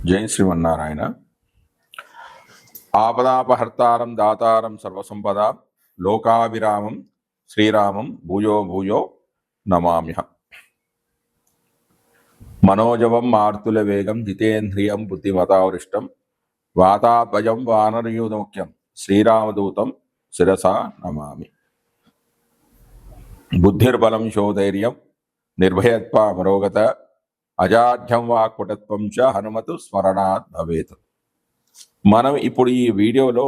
జై శ్రీమన్నారాయణ. ఆపదాపహర్తారం దాతారం సర్వసంపద లోకావిరామం శ్రీరామం భూయో భూయో నమామ్యహం. మనోజవం మార్తుల వేగం జితేంద్రియం బుద్ధిమతావృష్టం వాతాత్మజం వానరయూధముఖ్యం శ్రీరామదూతం శిరసా నమామి. బుద్ధిర్బలం శోధైర్యం నిర్భయత్వమరోగత అజాఢ్యం వాక్పటత్వం చ హనుమతు స్మరణాత్ భవేత్. మనం ఇప్పుడు ఈ వీడియోలో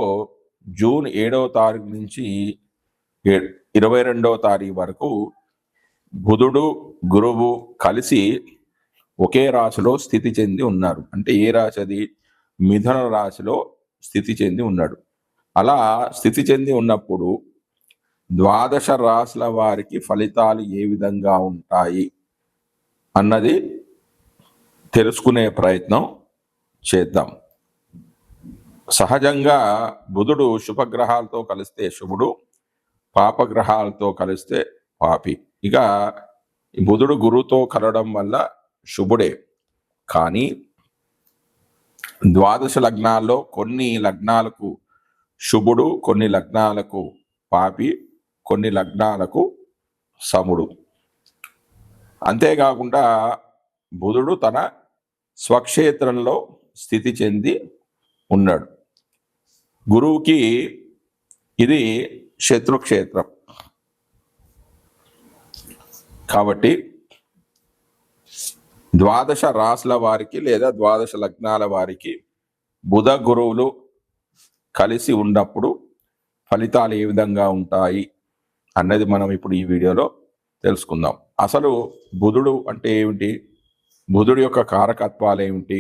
జూన్ 7వ తారీఖు నుంచి 22వ తారీఖు వరకు బుధుడు గురువు కలిసి ఒకే రాశిలో స్థితి చెంది ఉన్నారు. అంటే ఏ రాశి అది? మిథున రాశిలో స్థితి చెంది ఉన్నాడు. అలా స్థితి చెంది ఉన్నప్పుడు ద్వాదశ రాశుల వారికి ఫలితాలు ఏ విధంగా ఉంటాయి అన్నది తెలుసుకునే ప్రయత్నం చేద్దాం. సహజంగా బుధుడు శుభగ్రహాలతో కలిస్తే శుభుడు, పాపగ్రహాలతో కలిస్తే పాపి. ఇక బుధుడు గురువుతో కలవడం వల్ల శుభుడే. కానీ ద్వాదశ లగ్నాల్లో కొన్ని లగ్నాలకు శుభుడు, కొన్ని లగ్నాలకు పాపి, కొన్ని లగ్నాలకు సముడు. అంతేకాకుండా బుధుడు తన స్వక్షేత్రంలో స్థితి చెంది ఉన్నాడు. గురువుకి ఇది శత్రుక్షేత్రం కాబట్టి ద్వాదశ రాశుల వారికి లేదా ద్వాదశ లగ్నాల వారికి బుధ గురువులు కలిసి ఉన్నప్పుడు ఫలితాలు ఏ విధంగా ఉంటాయి అన్నది మనం ఇప్పుడు ఈ వీడియోలో తెలుసుకుందాం. అసలు బుధుడు అంటే ఏమిటి, బుధుడి యొక్క కారకత్వాలు ఏమిటి,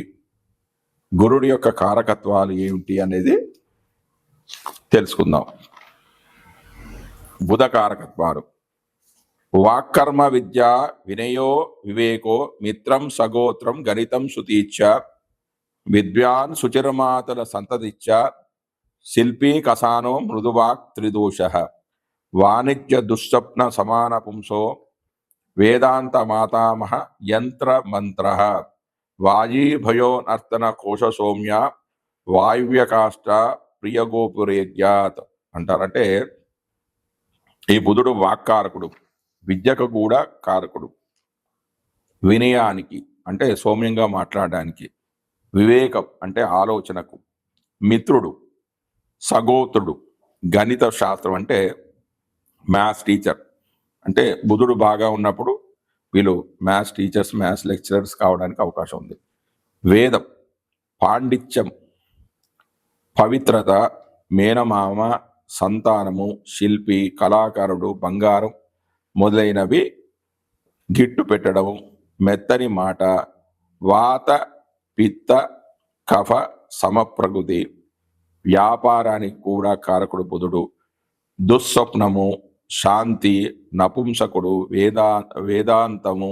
గురుడి యొక్క కారకత్వాలు ఏమిటి అనేది తెలుసుకుందాం. బుధ కారకత్వాలు: వాక్కర్మ విద్య వినయో వివేకో మిత్రం సగోత్రం గణితం శృతీచ్చ విద్వాన్ సుచిరమాతల సంతతిచ్చ శిల్పీ కసానో మృదువాక్ త్రిదోష వాణిజ్య దుస్వప్న సమాన పుంసో వేదాంత మాతామహ యంత్ర మంత్ర వాయీభయో నర్తన కోశ సౌమ్య వాయువ్యకాష్ట ప్రియగోపురేద్యాత్ అంటారంటే ఈ బుధుడు వాక్కారకుడు, విద్యకు కూడా కారకుడు, వినయానికి అంటే సౌమ్యంగా మాట్లాడడానికి, వివేకం అంటే ఆలోచనకు, మిత్రుడు, సగోత్రుడు, గణిత శాస్త్రం అంటే మ్యాథ్స్ టీచర్. అంటే బుధుడు బాగా ఉన్నప్పుడు వీళ్ళు మ్యాథ్స్ టీచర్స్, మ్యాథ్స్ లెక్చరర్స్ కావడానికి అవకాశం ఉంది. వేదం, పాండిత్యం, పవిత్రత, మేనమామ, సంతానము, శిల్పి, కళాకారుడు, బంగారం మొదలైనవి గిట్టు పెట్టడం, మెత్తని మాట, వాత పిత్త కఫ సమప్రకృతి, వ్యాపారానికి కూడా కారకుడు బుధుడు, దుస్వప్నము, శాంతి, నపుంసకుడు, వేదాంతము,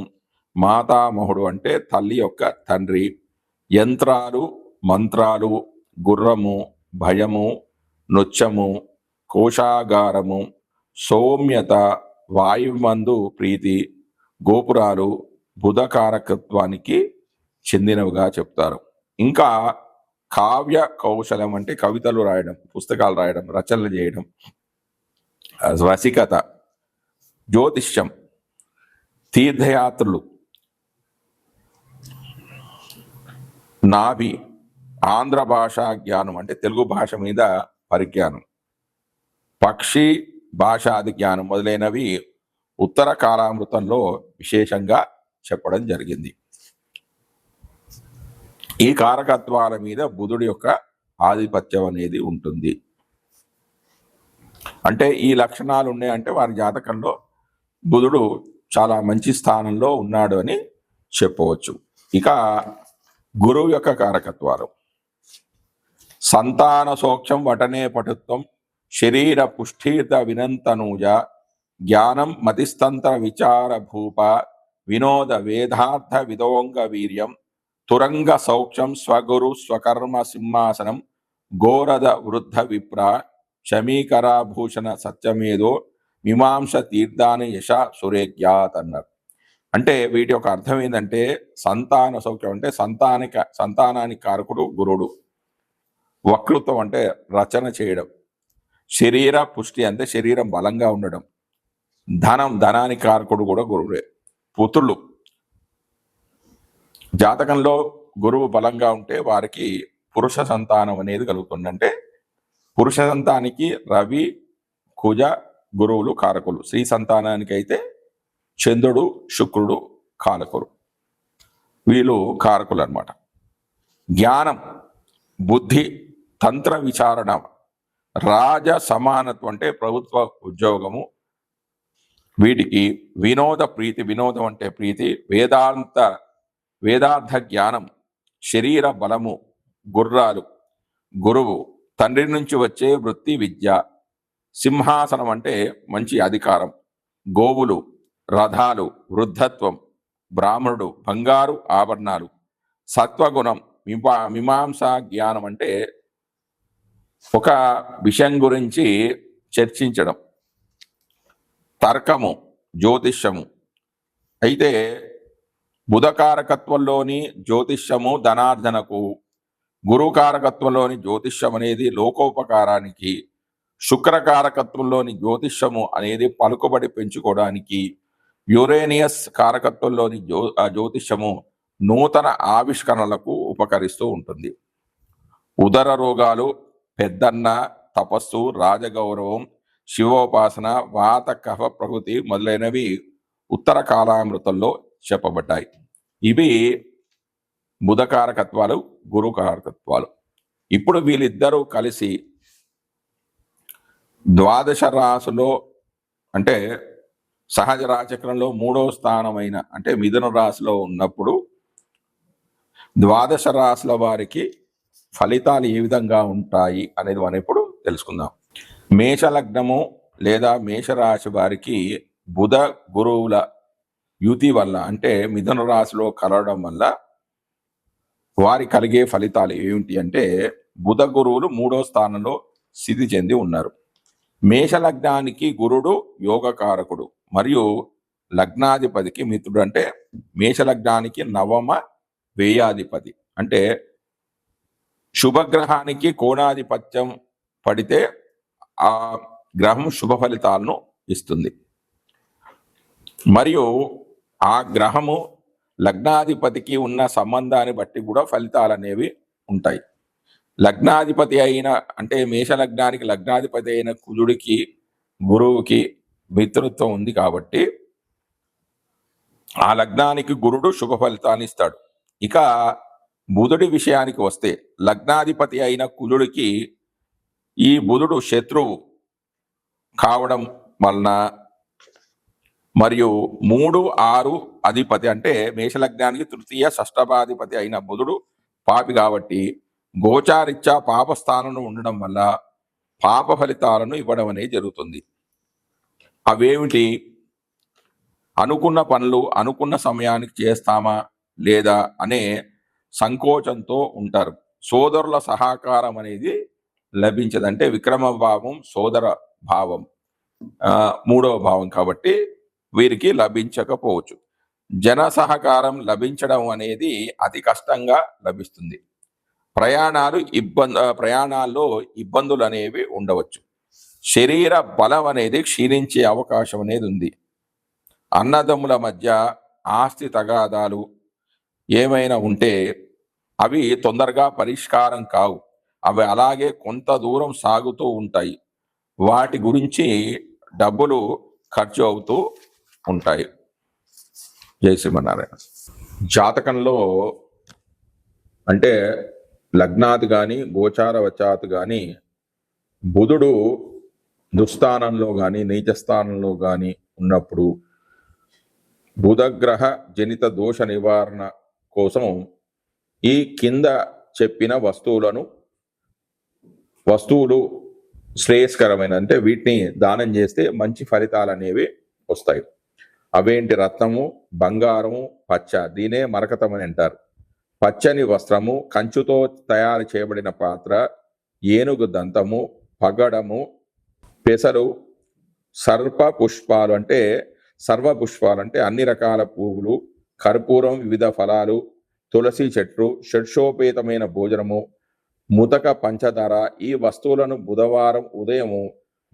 మాతామహుడు అంటే తల్లి యొక్క తండ్రి, యంత్రాలు, మంత్రాలు, గుర్రము, భయము, నృత్యము, కోశాగారము, సౌమ్యత, వాయుమందు ప్రీతి, గోపురాలు బుధ కారకత్వానికి చెందినవిగా చెప్తారు. ఇంకా కావ్య కౌశలం అంటే కవితలు రాయడం, పుస్తకాలు రాయడం, రచనలు చేయడం, రసికత, జ్యోతిష్యం, తీర్థయాత్రలు, నాభి, ఆంధ్ర భాషా జ్ఞానం అంటే తెలుగు భాష మీద పరిజ్ఞానం, పక్షి భాషాది జ్ఞానం మొదలైనవి ఉత్తర కాలామృతంలో విశేషంగా చెప్పడం జరిగింది. ఈ కారకత్వాల మీద బుధుడి యొక్క ఆధిపత్యం అనేది ఉంటుంది. అంటే ఈ లక్షణాలు ఉన్నాయంటే వారి జాతకంలో బుధుడు చాలా మంచి స్థానంలో ఉన్నాడు అని చెప్పవచ్చు. ఇక గురువు యొక్క కారకత్వాలు: సంతాన సౌఖ్యం వటనే పటుత్వం శరీర పుష్ఠీర్ద వినంతనూజ జ్ఞానం మతిస్తంత్ర విచార భూప వినోద వేదార్థ విదోంగ వీర్యం తురంగ సౌఖ్యం స్వగురు స్వకర్మ సింహాసనం గోరద వృద్ధ విప్ర శమీకరాభూషణ సత్యమేదో మీమాంస తీర్థాని యశ సురేజ్ఞాత్ అన్నారు. అంటే వీటి యొక్క అర్థం ఏంటంటే సంతాన సౌఖ్యం అంటే సంతానానికి కారకుడు గురుడు, వక్తృత్వం అంటే రచన చేయడం, శరీర పుష్టి అంటే శరీరం బలంగా ఉండడం, ధనానికి కారకుడు కూడా గురుడే, పుత్రులు జాతకంలో గురువు బలంగా ఉంటే వారికి పురుష సంతానం అనేది కలుగుతుంది. అంటే పురుష సంతానానికి రవి కుజ గురువులు కారకులు, స్త్రీ సంతానానికి అయితే చంద్రుడు శుక్రుడు కారకులు, వీళ్ళు కారకులు అన్నమాట. జ్ఞానం, బుద్ధి, తంత్ర విచారణ, రాజ సమానత్వం అంటే ప్రభుత్వ ఉద్యోగము, వీటికి వినోద ప్రీతి, వినోదం అంటే ప్రీతి, వేదార్థ జ్ఞానం, శరీర బలము, గుర్రాలు, గురువు, తండ్రి నుంచి వచ్చే వృత్తి విద్య, సింహాసనం అంటే మంచి అధికారం, గోవులు, రథాలు, వృద్ధత్వం, బ్రాహ్మణుడు, బంగారు ఆభరణాలు, సత్వగుణం, మీమాంస జ్ఞానం అంటే ఒక విషయం గురించి చర్చించడం, తర్కము, జ్యోతిష్యము. అయితే బుధకారకత్వంలోని జ్యోతిష్యము ధనార్జనకు, గురుకారకత్వంలోని జ్యోతిష్యం అనేది లోకోపకారానికి, శుక్రకారకత్వంలోని జ్యోతిష్యము అనేది పలుకుబడి పెంచుకోవడానికి, యురేనియస్ కారకత్వంలోని జ్యోతిష్యము నూతన ఆవిష్కరణలకు ఉపకరిస్తూ ఉంటుంది. ఉదర రోగాలు, పెద్దన్న, తపస్సు, రాజగౌరవం, శివోపాసన, వాత కఫ ప్రకృతి మొదలైనవి ఉత్తర కాలామృతంలో చెప్పబడ్డాయి. ఇవి బుధకారకత్వాలు, గురుకారకత్వాలు. ఇప్పుడు వీళ్ళిద్దరూ కలిసి ద్వాదశ రాశిలో అంటే సహజ రాశిచక్రంలో 3వ స్థానమైన అంటే మిథున రాశిలో ఉన్నప్పుడు ద్వాదశ రాశుల వారికి ఫలితాలు ఏ విధంగా ఉంటాయి అనేది మనం ఇప్పుడు తెలుసుకుందాం. మేషలగ్నము లేదా మేషరాశి వారికి బుధ గురువుల యుతి వల్ల అంటే మిథున రాశిలో కలవడం వల్ల వారి కలిగే ఫలితాలు ఏమిటి అంటే బుధ గురువులు 3వ స్థానంలో స్థితి చెంది ఉన్నారు. మేషలగ్నానికి గురుడు యోగకారకుడు మరియు లగ్నాధిపతికి మిత్రుడు. అంటే మేషలగ్నానికి నవమ వ్యయాధిపతి. అంటే శుభగ్రహానికి కోణాధిపత్యం పడితే ఆ గ్రహం శుభ ఫలితాలను ఇస్తుంది. మరియు ఆ గ్రహము లగ్నాధిపతికి ఉన్న సంబంధాన్ని బట్టి కూడా ఫలితాలు అనేవి ఉంటాయి. లగ్నాధిపతి అయిన అంటే మేషలగ్నానికి లగ్నాధిపతి అయిన కుజుడికి గురువుకి మిత్రత్వం ఉంది కాబట్టి ఆ లగ్నానికి గురుడు శుభ ఫలితాన్ని ఇస్తాడు. ఇక బుధుడి విషయానికి వస్తే లగ్నాధిపతి అయిన కుజుడికి ఈ బుధుడు శత్రువు కావడం వలన మరియు 3, 6 అధిపతి అంటే మేషలగ్నానికి తృతీయ షష్ఠమాధిపతి అయిన బుధుడు పాపి కాబట్టి గోచారిత్యా పాపస్థానంలో ఉండడం వల్ల పాప ఫలితాలను ఇవ్వడం అనేది జరుగుతుంది. అవేమిటి? అనుకున్న పనులు అనుకున్న సమయానికి చేస్తామా లేదా అనే సంకోచంతో ఉంటారు. సోదరుల సహకారం అనేది లభించదు. అంటే విక్రమ భావం సోదర భావం 3వ భావం కాబట్టి వీరికి లభించకపోవచ్చు. జన సహకారం లభించడం అనేది అతి కష్టంగా లభిస్తుంది. ప్రయాణాల్లో ఇబ్బందులు అనేవి ఉండవచ్చు. శరీర బలం అనేది క్షీణించే అవకాశం అనేది ఉంది. అన్నదమ్ముల మధ్య ఆస్తి తగాదాలు ఏమైనా ఉంటే అవి తొందరగా పరిష్కారం కావు. అవి అలాగే కొంత దూరం సాగుతూ ఉంటాయి. వాటి గురించి డబ్బులు ఖర్చు అవుతూ ఉంటాయి. జై శ్రీమన్నారాయణ. జాతకంలో అంటే లగ్నాది కానీ గోచార వచాత్ కానీ బుధుడు దుస్థానంలో కానీ నీచస్థానంలో కానీ ఉన్నప్పుడు బుధగ్రహ జనిత దోష నివారణ కోసం ఈ కింద చెప్పిన వస్తువులు శ్రేయస్కరమైన అంటే వీటిని దానం చేస్తే మంచి ఫలితాలు అనేవి వస్తాయి. అవేంటి? రత్నము, బంగారము, పచ్చ, దీనే మరకతం అని అంటారు. పచ్చని వస్త్రము, కంచుతో తయారు చేయబడిన పాత్ర, ఏనుగు దంతము, పగడము, పెసరు, సర్ప పుష్పాలు అంటే సర్వపుష్పాలు అంటే అన్ని రకాల పువ్వులు, కర్పూరం, వివిధ ఫలాలు, తులసి చెట్లు, షడ్షోపేతమైన భోజనము, ముతక పంచదార ఈ వస్తువులను బుధవారం ఉదయము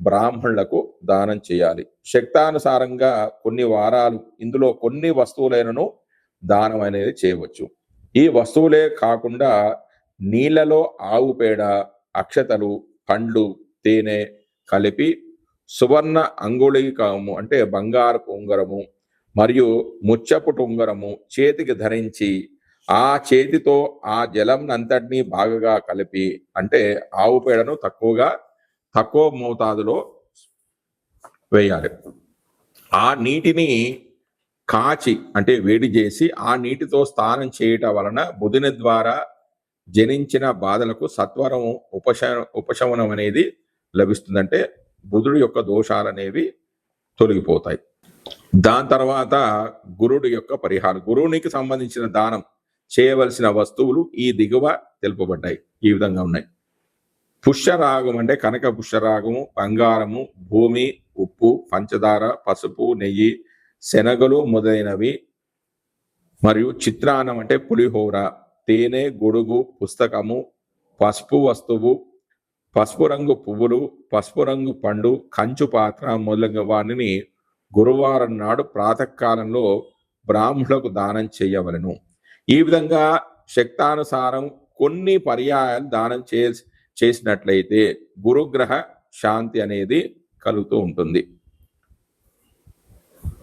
బ్రాహ్మణులకు దానం చేయాలి. శక్తానుసారంగా కొన్ని వారాలు ఇందులో కొన్ని వస్తువులైనను దానం అనేది చేయవచ్చు. ఈ వస్తువులే కాకుండా నీళ్లలో ఆవు పేడ, అక్షతలు, పండ్లు, తేనె కలిపి సువర్ణ అంగుళీకము అంటే బంగారపు ఉంగరము మరియు ముచ్చపుటు ఉంగరము చేతికి ధరించి ఆ చేతితో ఆ జలం అంతటినీ బాగా కలిపి అంటే ఆవు పేడను తక్కువ మోతాదులో వేయాలి. ఆ నీటిని కాచి అంటే వేడి చేసి ఆ నీటితో స్నానం చేయటం వలన బుధుని ద్వారా జనించిన బాధలకు సత్వరం ఉపశమనం అనేది లభిస్తుందంటే బుధుడు యొక్క దోషాలు అనేవి తొలగిపోతాయి. దాని తర్వాత గురుడు యొక్క పరిహారం. గురువునికి సంబంధించిన దానం చేయవలసిన వస్తువులు ఈ దిగువ తెలుపబడ్డాయి. ఈ విధంగా ఉన్నాయి. పుష్యరాగం అంటే కనక పుష్యరాగము, బంగారము, భూమి, ఉప్పు, పంచదార, పసుపు, నెయ్యి, శనగలు మొదలైనవి మరియు చిత్రాన్నం అంటే పులిహోర, తేనె, గొడుగు, పుస్తకము, పసుపు వస్తువు, పసుపు రంగు పువ్వులు, పసుపు రంగు పండు, కంచు పాత్ర మొదలైన వాటిని గురువారం నాడు ప్రాతకాలంలో బ్రాహ్మణులకు దానం చేయవలను. ఈ విధంగా శక్తానుసారం కొన్ని పర్యాయాలు దానం చేసినట్లయితే గురుగ్రహ శాంతి అనేది కలుగుతూ ఉంటుంది.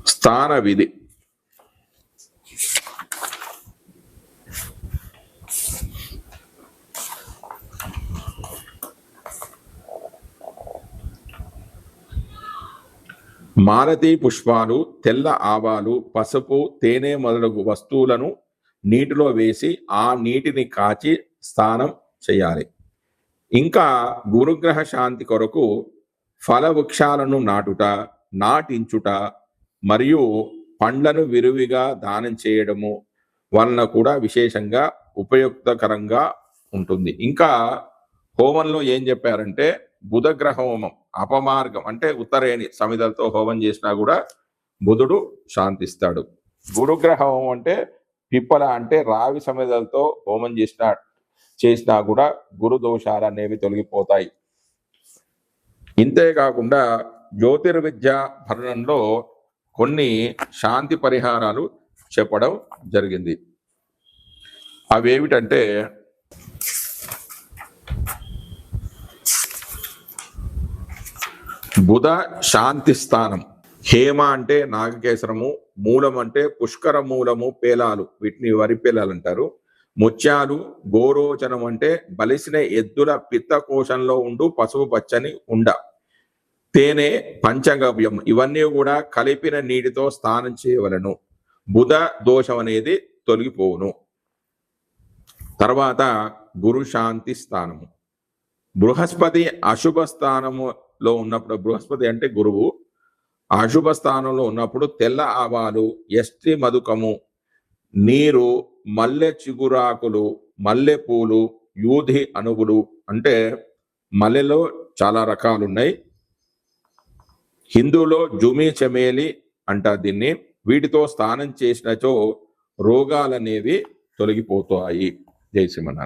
స్థాన విధి. మాలతీ పుష్పాలు, తెల్ల ఆవాలు, పసుపు, తేనె మొదలగు వస్తువులను నీటిలో వేసి ఆ నీటిని కాచి స్నానం చేయాలి. ఇంకా గురుగ్రహ శాంతి కొరకు ఫల వృక్షాలను నాటించుట మరియు పండ్లను విరివిగా దానం చేయడము వలన కూడా విశేషంగా ఉపయుక్తకరంగా ఉంటుంది. ఇంకా హోమంలో ఏం చెప్పారంటే బుధగ్రహ హోమం అపమార్గం అంటే ఉత్తరేణి సమిధలతో హోమం చేసినా కూడా బుధుడు శాంతిస్తాడు. గురుగ్రహ హోమం అంటే పిప్పల అంటే రావి సమిధలతో హోమం చేసినా కూడా గురు దోషాలు అనేవి తొలగిపోతాయి. ఇంతేకాకుండా జ్యోతిర్విద్య భరణంలో కొన్ని శాంతి పరిహారాలు చెప్పడం జరిగింది. అవేమిటంటే బుధ శాంతి స్థానం. హేమ అంటే నాగకేసరము, మూలం అంటే పుష్కర మూలము పేలాలు, వీటిని వరి పేలాలు అంటారు. ముత్యాలు, గోరోచనం అంటే బలిసిన ఎద్దుల పిత్తకోశంలో ఉండు పసుపు పచ్చని ఉండ, తేనె, పంచగవ్యం ఇవన్నీ కూడా కలిపిన నీటితో స్నానం చేయవలను. బుధ దోషం అనేది తొలగిపోవును. తర్వాత గురు శాంతి స్థానము. బృహస్పతి అశుభ స్థానములో ఉన్నప్పుడు, బృహస్పతి అంటే గురువు అశుభ స్థానంలో ఉన్నప్పుడు తెల్ల ఆవాలు, ఎస్టి మధుకము, నీరు, మల్లె చిగురాకులు, మల్లె పూలు, యూధి అణువులు అంటే మల్లెలో చాలా రకాలు ఉన్నాయి. హిందూలో జుమి చమేలి అంటారు దీన్ని. వీటితో స్నానం చేసినచో రోగాలనేవి తొలగిపోతాయి. జై శ్రీమన్నారాయణ.